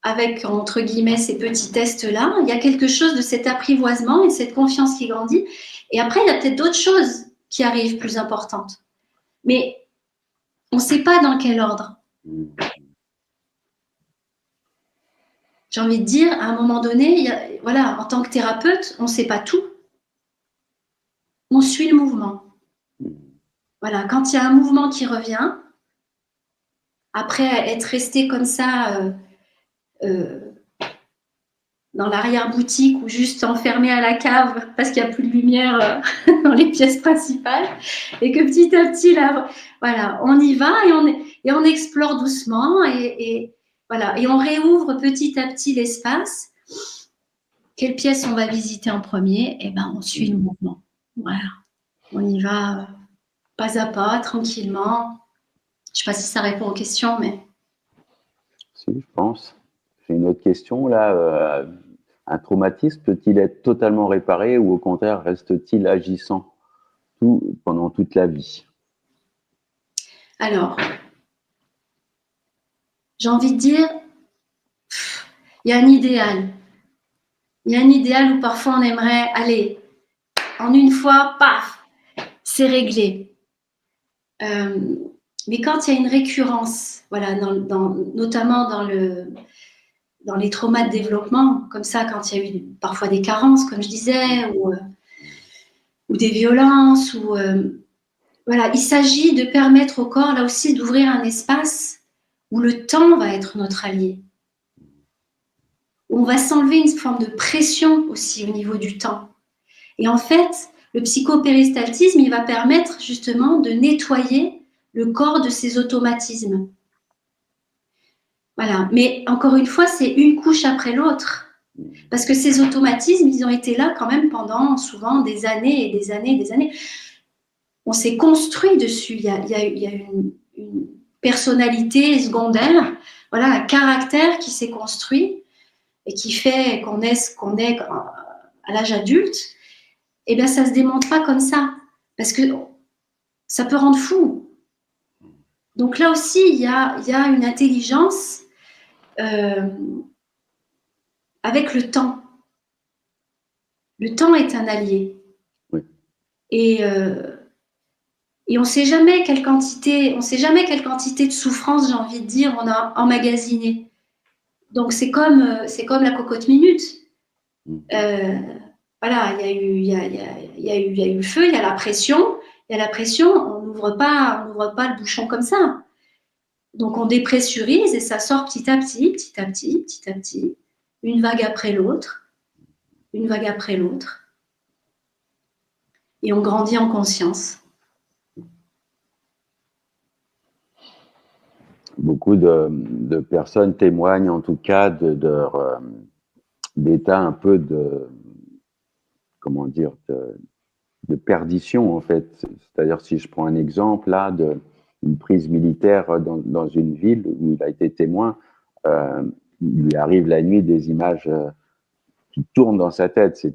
avec, entre guillemets, ces petits tests-là, il y a quelque chose de cet apprivoisement et de cette confiance qui grandit. Et après, il y a peut-être d'autres choses qui arrivent plus importantes. Mais on ne sait pas dans quel ordre. J'ai envie de dire, à un moment donné, voilà, en tant que thérapeute, on ne sait pas tout. On suit le mouvement. Voilà, quand il y a un mouvement qui revient, après être resté comme ça euh, dans l'arrière-boutique ou juste enfermé à la cave parce qu'il n'y a plus de lumière dans les pièces principales, et que petit à petit, là, voilà, on y va et on explore doucement voilà, et on réouvre petit à petit l'espace. Quelle pièce on va visiter en premier? Eh ben, on suit le mouvement. Voilà, on y va pas à pas, tranquillement. Je ne sais pas si ça répond aux questions, mais... si, je pense. J'ai une autre question là. Un traumatisme peut-il être totalement réparé ou au contraire reste-t-il agissant pendant toute la vie? Alors, j'ai envie de dire, il y a un idéal. Il y a un idéal où parfois on aimerait, aller en une fois, paf, c'est réglé. Mais quand il y a une récurrence, voilà, notamment dans les traumas de développement, comme ça, quand il y a eu parfois des carences, comme je disais, ou des violences, voilà, il s'agit de permettre au corps, là aussi, d'ouvrir un espace où le temps va être notre allié. Où on va s'enlever une forme de pression aussi au niveau du temps. Et en fait, le psychopéristaltisme, il va permettre justement de nettoyer le corps de ses automatismes. Voilà. Mais encore une fois, c'est une couche après l'autre. Parce que ces automatismes, ils ont été là quand même pendant souvent des années et des années et des années. On s'est construit dessus. Il y a une personnalité secondaire, voilà, un caractère qui s'est construit et qui fait qu'on est ce qu'on est à l'âge adulte. Eh bien, ça ne se démonte pas comme ça. Parce que ça peut rendre fou. Donc là aussi, il y a une intelligence avec le temps. Le temps est un allié. Oui. Et on ne sait jamais quelle quantité de souffrance, j'ai envie de dire, on a emmagasiné. Donc c'est comme la cocotte minute. Voilà, il y a eu le feu, il y a la pression. On n'ouvre pas le bouchon comme ça. Donc, on dépressurise et ça sort petit à petit, petit à petit, petit à petit, une vague après l'autre, une vague après l'autre. Et on grandit en conscience. Beaucoup de personnes témoignent en tout cas d'état un peu de, comment dire, de perdition en fait. C'est-à-dire si je prends un exemple là d'une prise militaire dans une ville où il a été témoin, il lui arrive la nuit des images qui tournent dans sa tête.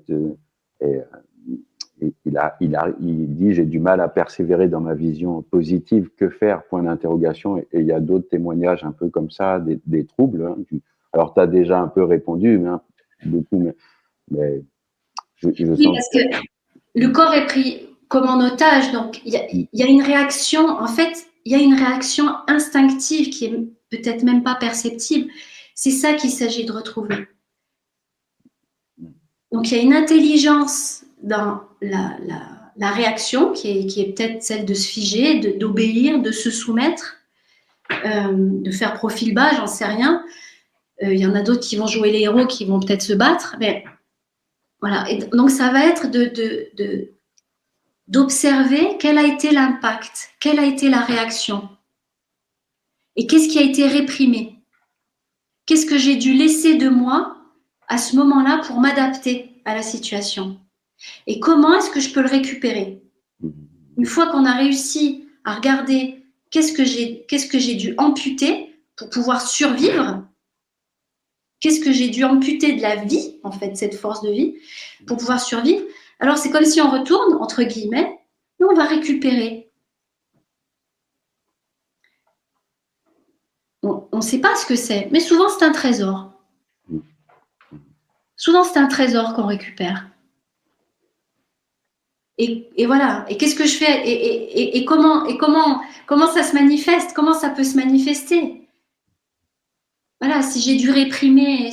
Et, il dit j'ai du mal à persévérer dans ma vision positive. Que faire? Point d'interrogation. Et il y a d'autres témoignages un peu comme ça, des troubles. Hein. Alors tu as déjà un peu répondu, mais beaucoup, mais je Oui, sens parce que le corps est pris comme en otage, donc il y a une réaction, en fait, il y a une réaction instinctive qui est peut-être même pas perceptible. C'est ça qu'il s'agit de retrouver. Donc il y a une intelligence dans la réaction qui est peut-être celle de se figer, d'obéir, de se soumettre, de faire profil bas, j'en sais rien. Il y en a d'autres qui vont jouer les héros, qui vont peut-être se battre, mais voilà. Et donc ça va être d'observer quel a été l'impact, quelle a été la réaction et qu'est-ce qui a été réprimé. Qu'est-ce que j'ai dû laisser de moi à ce moment-là pour m'adapter à la situation. Et comment est-ce que je peux le récupérer? Une fois qu'on a réussi à regarder qu'est-ce que j'ai dû amputer pour pouvoir survivre, qu'est-ce que j'ai dû amputer de la vie, en fait, cette force de vie, pour pouvoir survivre, alors c'est comme si on retourne, entre guillemets, et on va récupérer. On ne sait pas ce que c'est, mais souvent c'est un trésor. Souvent c'est un trésor qu'on récupère. Et voilà. Et qu'est-ce que je fais? Et comment ça se manifeste? Comment ça peut se manifester? Voilà, si j'ai dû réprimer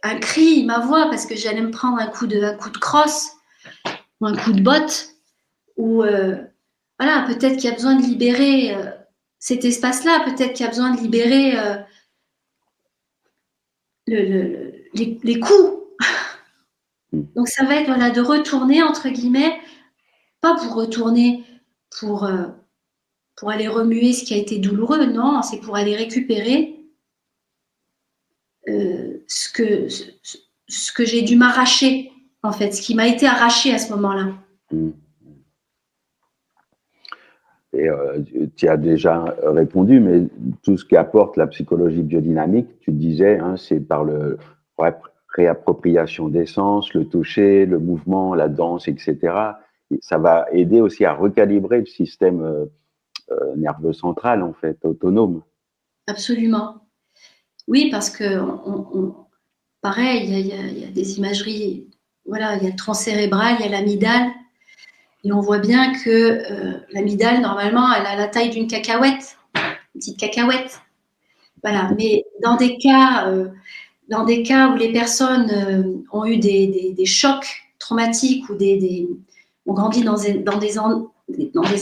un cri, ma voix, parce que j'allais me prendre un coup de crosse ou un coup de botte, ou voilà, peut-être qu'il y a besoin de libérer cet espace-là, peut-être qu'il y a besoin de libérer les coups. Donc ça va être voilà, de retourner, entre guillemets, pas pour retourner pour aller remuer ce qui a été douloureux, non, c'est pour aller récupérer ce que j'ai dû m'arracher, en fait, ce qui m'a été arraché à ce moment-là. Et tu as déjà répondu, mais tout ce qu'apporte la psychologie biodynamique, tu disais, hein, c'est par le réappropriation des sens, le toucher, le mouvement, la danse, etc. Et ça va aider aussi à recalibrer le système nerveux central, en fait, autonome. Absolument. Oui, parce que pareil, il y a des imageries, voilà, il y a le tronc cérébral, il y a l'amygdale, et on voit bien que l'amygdale, normalement, elle a la taille d'une cacahuète, une petite cacahuète. Voilà. Mais dans des cas où les personnes ont eu des chocs traumatiques ou ont grandi dans des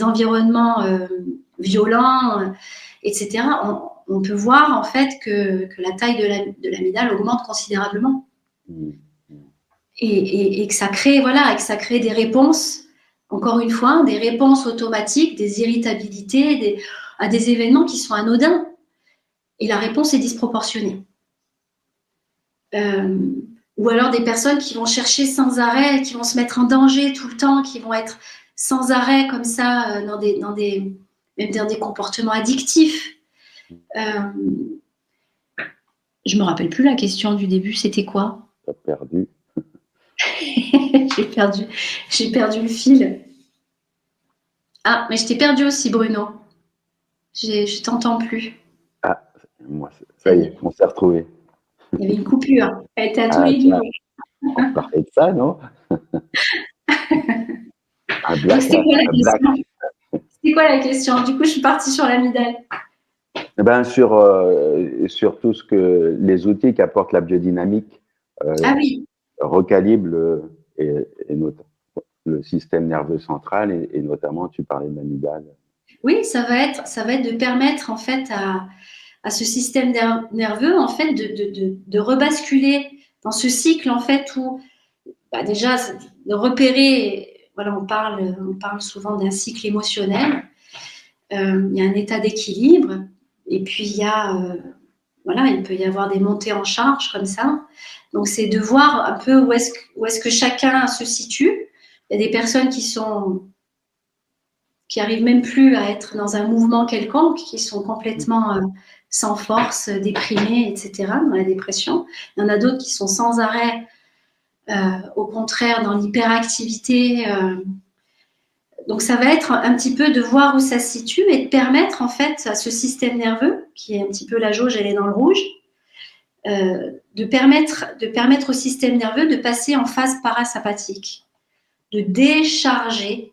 environnements violents, etc., on peut voir en fait que la taille de l'amygdale augmente considérablement. Et que ça crée, voilà, et que ça crée des réponses, encore une fois, des réponses automatiques, des irritabilités à des événements qui sont anodins. Et la réponse est disproportionnée. Ou alors des personnes qui vont chercher sans arrêt, qui vont se mettre en danger tout le temps, qui vont être sans arrêt comme ça même dans des comportements addictifs. Je me rappelle plus la question du début, c'était quoi? Tu as perdu. J'ai perdu le fil. Ah, mais je t'ai perdu aussi, Bruno. Je t'entends plus. Ah, moi, ça y est, on s'est retrouvés. Il y avait une coupure. Elle était à tous Ah, les tiens, niveaux. on parlait de ça, non? Un Donc, black, c'était quoi la un black. question? C'était quoi la question? Du coup, je suis partie sur l'amygdale. Eh ben, sur tout ce que les outils qu'apporte la biodynamique Ah oui. recalibrent le système nerveux central et notamment, tu parlais de l'amygdale. Oui, ça va être de permettre en fait à ce système nerveux en fait de rebasculer dans ce cycle en fait où déjà de repérer, voilà, on parle souvent d'un cycle émotionnel. Il y a un état d'équilibre et puis il y a voilà, il peut y avoir des montées en charge comme ça. Donc c'est de voir un peu où est-ce que chacun se situe. Il y a des personnes qui arrivent même plus à être dans un mouvement quelconque, qui sont complètement sans force, déprimées, etc., dans la dépression. Il y en a d'autres qui sont sans arrêt, au contraire, dans l'hyperactivité. Donc ça va être un petit peu de voir où ça se situe et de permettre en fait à ce système nerveux, qui est un petit peu la jauge, elle est dans le rouge, de permettre au système nerveux de passer en phase parasympathique, de décharger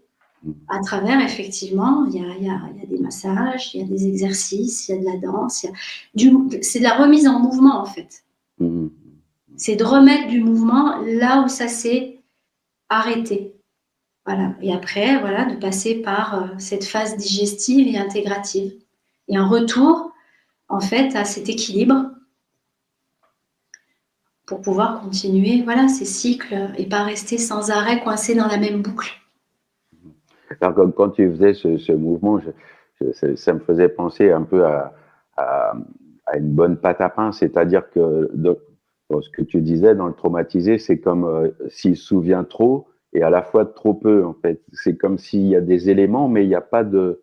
à travers, effectivement, il y a des massages, il y a des exercices, il y a de la danse, c'est de la remise en mouvement, en fait. Mmh. C'est de remettre du mouvement là où ça s'est arrêté. Voilà. Et après, voilà, de passer par cette phase digestive et intégrative. Et un retour, en fait, à cet équilibre pour pouvoir continuer, voilà, ces cycles et pas rester sans arrêt coincé dans la même boucle. Alors, quand tu faisais ce mouvement, ça me faisait penser un peu à une bonne pâte à pain, c'est-à-dire que dans ce que tu disais, dans le traumatisé, c'est comme s'il se souvient trop et à la fois trop peu, en fait. C'est comme s'il y a des éléments, mais il n'y a pas de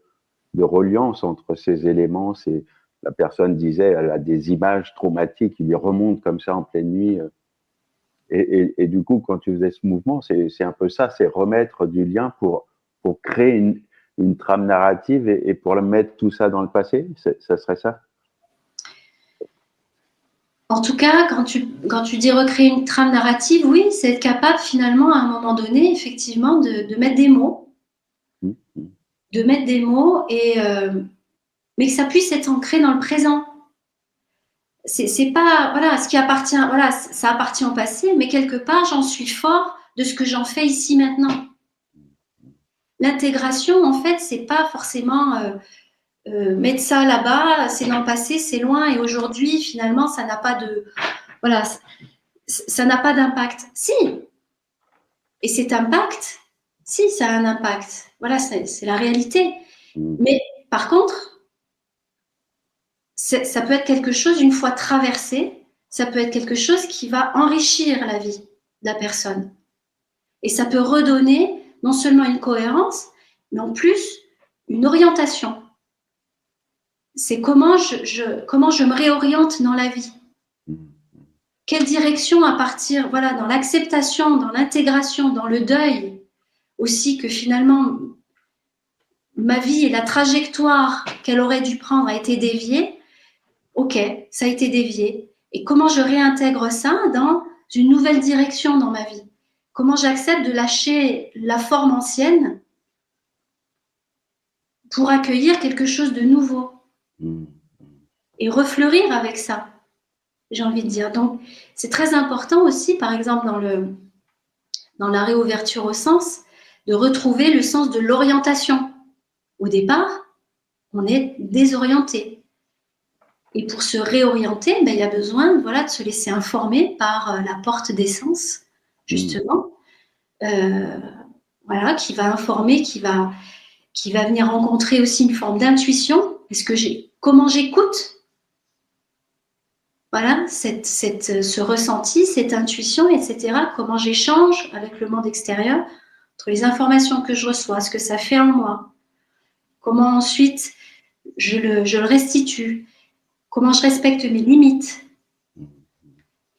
reliance entre ces éléments. La personne disait, elle a des images traumatiques qui lui remontent comme ça en pleine nuit. Et du coup, quand tu faisais ce mouvement, c'est un peu ça, c'est remettre du lien pour créer une trame narrative et pour mettre tout ça dans le passé. Ça serait ça? En tout cas, quand tu dis recréer une trame narrative, oui, c'est être capable finalement à un moment donné, effectivement, de mettre des mots. De mettre des mots, mais que ça puisse être ancré dans le présent. C'est pas, voilà, ce qui appartient, voilà, ça appartient au passé, mais quelque part, j'en suis fort de ce que j'en fais ici maintenant. L'intégration, en fait, c'est pas forcément mettre ça là-bas, c'est dans le passé, c'est loin, et aujourd'hui, finalement, ça n'a pas de, voilà, ça n'a pas d'impact. Si, et cet impact, si, ça a un impact. Voilà, c'est la réalité. Mais par contre, ça peut être quelque chose, une fois traversé, ça peut être quelque chose qui va enrichir la vie de la personne. Et ça peut redonner non seulement une cohérence, mais en plus une orientation. C'est comment je me réoriente dans la vie. Quelle direction à partir, voilà, dans l'acceptation, dans l'intégration, dans le deuil, aussi que finalement ma vie et la trajectoire qu'elle aurait dû prendre a été déviée. Ok, ça a été dévié. Et comment je réintègre ça dans une nouvelle direction dans ma vie? Comment j'accepte de lâcher la forme ancienne pour accueillir quelque chose de nouveau et refleurir avec ça, j'ai envie de dire. Donc, c'est très important aussi, par exemple, dans la réouverture au sens, de retrouver le sens de l'orientation. Au départ, on est désorienté. Et pour se réorienter, il y a besoin, voilà, de se laisser informer par la porte d'essence, justement, voilà, qui va informer, qui va venir rencontrer aussi une forme d'intuition. Comment j'écoute, voilà, ce ressenti, cette intuition, etc. Comment j'échange avec le monde extérieur, entre les informations que je reçois, ce que ça fait en moi. Comment ensuite je le restitue. Comment je respecte mes limites.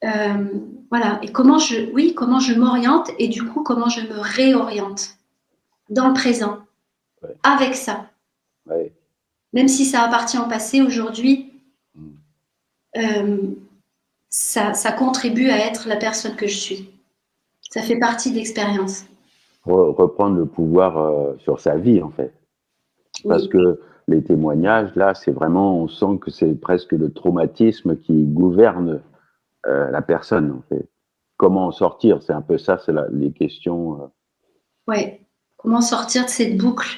Voilà. Et comment je m'oriente et du coup, comment je me réoriente dans le présent, avec ça. Ouais. Même si ça appartient au passé, aujourd'hui, ça contribue à être la personne que je suis. Ça fait partie de l'expérience. Reprendre le pouvoir sur sa vie, en fait. Parce que les témoignages, là, c'est vraiment, on sent que c'est presque le traumatisme qui gouverne la personne, en fait. Comment en sortir? C'est un peu ça, c'est les questions. Ouais. Comment sortir de cette boucle?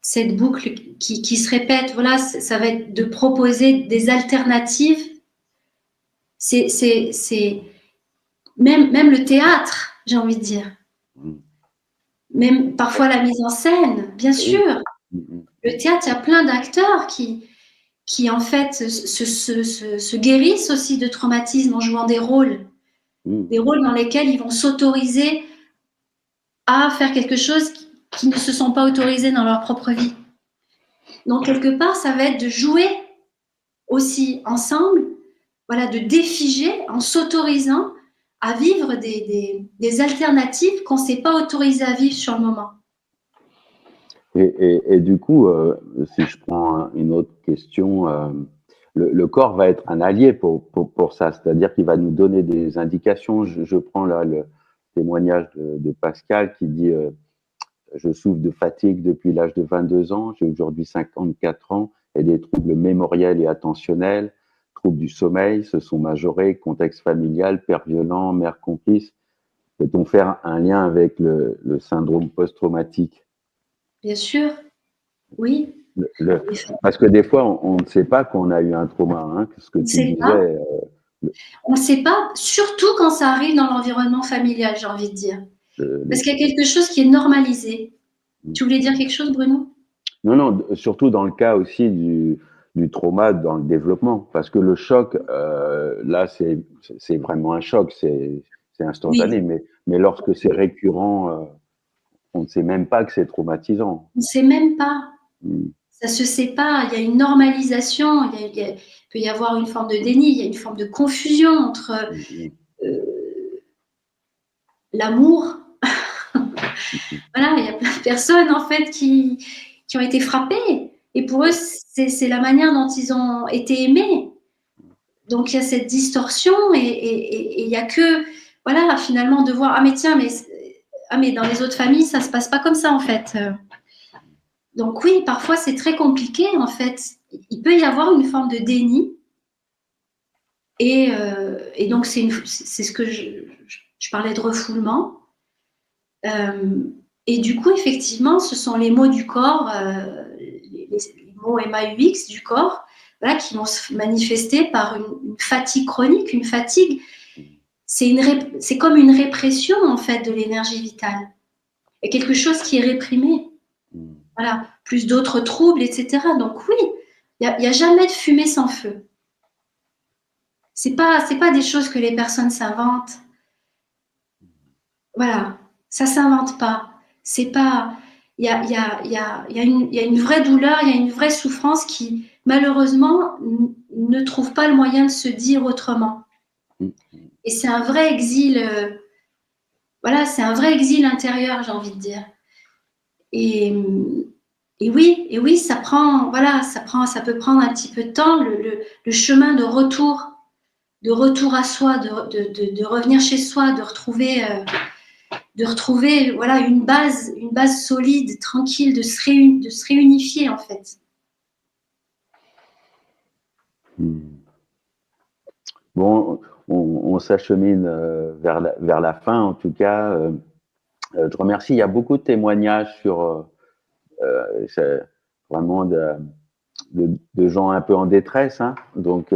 cette boucle qui se répète. Voilà, ça va être de proposer des alternatives. C'est même le théâtre, j'ai envie de dire. Même parfois la mise en scène, bien sûr. Le théâtre, il y a plein d'acteurs qui en fait se guérissent aussi de traumatisme en jouant des rôles dans lesquels ils vont s'autoriser à faire quelque chose qui ne se sont pas autorisés dans leur propre vie. Donc quelque part, ça va être de jouer aussi ensemble, voilà, de défiger en s'autorisant à vivre des alternatives qu'on ne s'est pas autorisé à vivre sur le moment. Et du coup, si je prends une autre question, le corps va être un allié pour ça, c'est-à-dire qu'il va nous donner des indications. Je prends là le témoignage de Pascal qui dit je souffre de fatigue depuis l'âge de 22 ans, j'ai aujourd'hui 54 ans et des troubles mémoriels et attentionnels, troubles du sommeil se sont majorés, contexte familial, père violent, mère complice. Peut-on faire un lien avec le syndrome post-traumatique? Bien sûr, oui. Parce que des fois, on ne sait pas qu'on a eu un trauma, hein, ce que tu disais. On ne sait pas, surtout quand ça arrive dans l'environnement familial, j'ai envie de dire. Parce qu'il y a quelque chose qui est normalisé. Tu voulais dire quelque chose, Bruno? Non, non, surtout dans le cas aussi du trauma dans le développement. Parce que le choc, là, c'est vraiment un choc, c'est instantané. Oui. Mais lorsque c'est récurrent, on ne sait même pas que c'est traumatisant. On ne sait même pas. Ça se sait pas. Il y a une normalisation. Il peut y avoir une forme de déni. Il y a une forme de confusion entre l'amour. Voilà, il y a plein de personnes en fait qui ont été frappées. Et pour eux, c'est la manière dont ils ont été aimés. Donc il y a cette distorsion et il y a que, voilà, finalement de voir, ah mais tiens, mais dans les autres familles, ça se passe pas comme ça en fait. Donc oui, parfois c'est très compliqué en fait. Il peut y avoir une forme de déni. Et donc c'est ce que je parlais de refoulement. Et du coup, effectivement, ce sont les mots du corps, les mots MAUX du corps, voilà, qui vont se manifester par une fatigue chronique. Une fatigue, c'est comme une répression en fait de l'énergie vitale. Il y a quelque chose qui est réprimé. Voilà, plus d'autres troubles, etc. Donc oui, il n'y a jamais de fumée sans feu. C'est pas des choses que les personnes s'inventent. Voilà, ça s'invente pas. C'est pas. Il y a une vraie douleur, il y a une vraie souffrance qui, malheureusement, ne trouve pas le moyen de se dire autrement. Et c'est un vrai exil. Voilà, c'est un vrai exil intérieur, j'ai envie de dire. Et oui, ça prend. Voilà, ça peut prendre un petit peu de temps, le chemin de retour à soi, de revenir chez soi, de retrouver voilà, une base solide, tranquille, de se réunifier en fait. Bon, on s'achemine vers la fin en tout cas. Je te remercie. Il y a beaucoup de témoignages sur vraiment de gens un peu en détresse. Hein. Donc,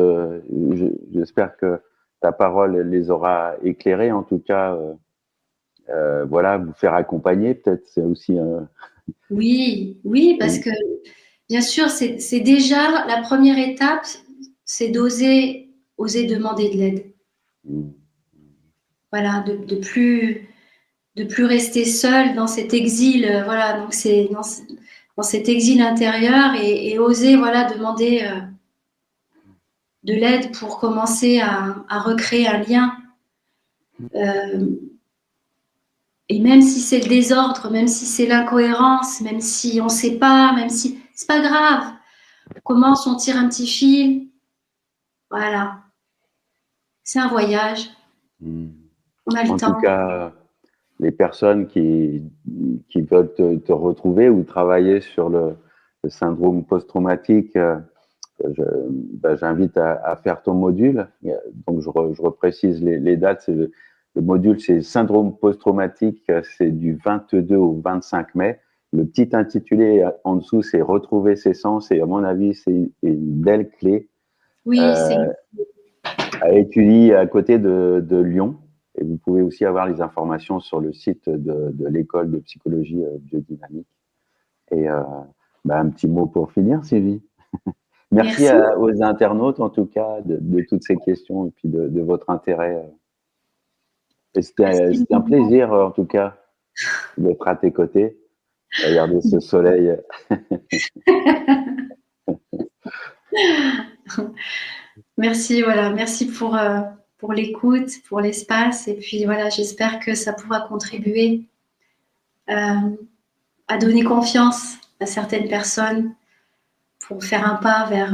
j'espère que ta parole les aura éclairés. En tout cas, voilà, vous faire accompagner, peut-être, c'est aussi. Oui, parce que bien sûr, c'est déjà la première étape, c'est oser demander de l'aide. Voilà, de plus rester seul dans cet exil. Voilà, donc c'est dans cet exil intérieur et oser voilà demander de l'aide pour commencer à recréer un lien. Et même si c'est le désordre, même si c'est l'incohérence, même si on ne sait pas, même si c'est pas grave, on commence, on tire un petit fil, voilà. C'est un voyage. On a le temps. En tout cas, les personnes qui veulent te retrouver ou travailler sur le syndrome post-traumatique, j'invite à faire ton module. Donc, je reprécise les dates. Le module, c'est syndrome post-traumatique, c'est du 22 au 25 mai. le petit intitulé en dessous, c'est retrouver ses sens. Et à mon avis, c'est une belle clé Oui, c'est à étudier à côté de Lyon. Et vous pouvez aussi avoir les informations sur le site de l'école de psychologie biodynamique. Et un petit mot pour finir, Sylvie. Merci merci. aux internautes, en tout cas, de toutes ces questions et puis de votre intérêt. Et c'était un plaisir, en tout cas, d'être à tes côtés. Regardez ce soleil. Merci, voilà, merci pour l'écoute, pour l'espace. Et puis voilà, j'espère que ça pourra contribuer à donner confiance à certaines personnes pour faire un pas vers,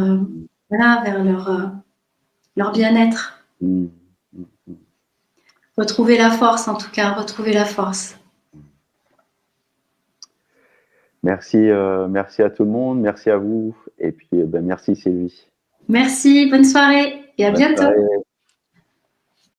voilà, vers leur bien-être. Mm. Retrouver la force, en tout cas, retrouver la force. Merci, merci à tout le monde, merci à vous, et puis merci Sylvie. Merci, bonne soirée et à Bonne bientôt. soirée.